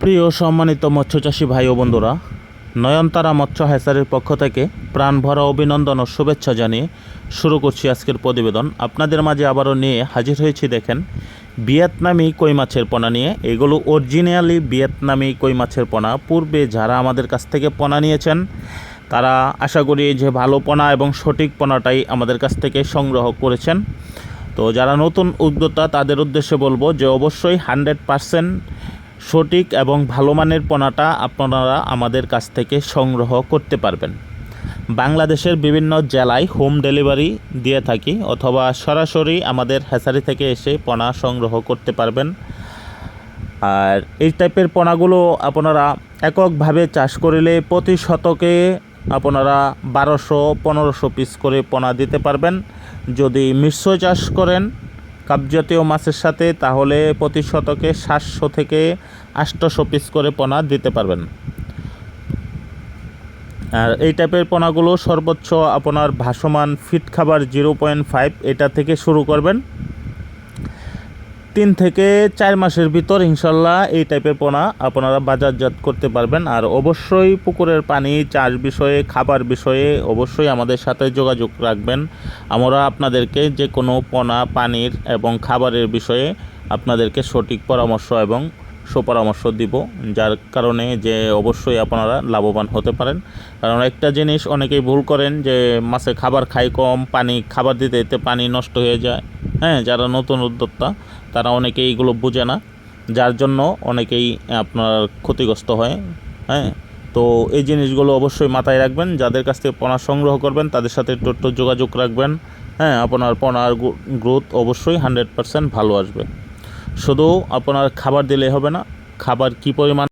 প্রিয় সম্মানিত মৎস্যচাষী ভাই ও বন্ধুরা, নয়নতারা মৎস্য হ্যাচারির পক্ষ থেকে প্রাণ ভরা অভিনন্দন ও শুভেচ্ছা জানিয়ে শুরু করছি আজকের প্রতিবেদন। আপনাদের মাঝে আবারও নিয়ে হাজির হয়েছি দেখেন ভিয়েতনামি কই মাছের পোনা নিয়ে। এগুলো অরিজিনালি ভিয়েতনামি কই মাছের পোনা। পূর্বে যারা আমাদের কাছ থেকে পোনা নিয়েছেন তারা আশা করি যে ভালো পোনা এবং সঠিক পোনাটাই আমাদের কাছ থেকে সংগ্রহ করেছেন। তো যারা নতুন উদ্যোক্তা তাদের উদ্দেশ্যে বলবো যে অবশ্যই 100% সঠিক এবং ভালো মানের পোনাটা আপনারা আমাদের কাছ থেকে সংগ্রহ করতে পারবেন। বাংলাদেশের বিভিন্ন জেলায় হোম ডেলিভারি দিয়ে থাকি, অথবা সরাসরি আমাদের হ্যাচারি থেকে এসে পোনা সংগ্রহ করতে পারবেন। আর এই টাইপের পোনাগুলো আপনারা এককভাবে চাষ করিলে প্রতি শতকে আপনারা 1200-1500 পিস করে পোনা দিতে পারবেন। যদি মিশ্র চাষ করেন কাপজাতীয় মাছের সাথে তাহলে প্রতি শতকে 700 থেকে 800 পিস করে পোনা দিতে পারবেন। আর এই টাইপের পোনাগুলো সর্বোচ্চ আপনার ভাসমান ফিট খাবার 0.5 এটা থেকে শুরু করবেন। 3 থেকে 4 মাসের ভিতর ইনশাল্লাহ এই টাইপের পোনা আপনারা বাজারজাত করতে পারবেন। আর অবশ্যই পুকুরের পানি চাষ বিষয়ে, খাবার বিষয়ে অবশ্যই আমাদের সাথে যোগাযোগ রাখবেন। আমরা আপনাদেরকে যে কোনো পোনা, পানির এবং খাবারের বিষয়ে আপনাদেরকে সঠিক পরামর্শ এবং সুপরামর্শ দিব, যার কারণে যে অবশ্যই আপনারা লাভবান হতে পারেন। কারণ একটা জিনিস অনেকেই ভুল করেন যে মাছে খাবার খায় কম, পানি খাবার দিতে দিতে পানি নষ্ট হয়ে যায়। যারা নতুন উদ্যোক্তা তারা অনেকেই এগুলো বোঝে না, যার জন্য অনেকেই আপনার ক্ষতিগ্রস্ত হয়। তো এই জিনিসগুলো অবশ্যই মাথায় রাখবেন। যাদের কাছ থেকে পোনা সংগ্রহ করবেন তাদের সাথে একটু যোগাযোগ রাখবেন। আপনার পোনার গ্রোথ অবশ্যই 100% ভালো আসবে। শুধু আপনার খাবার দিলেই হবে না, খাবার কী পরিমাণ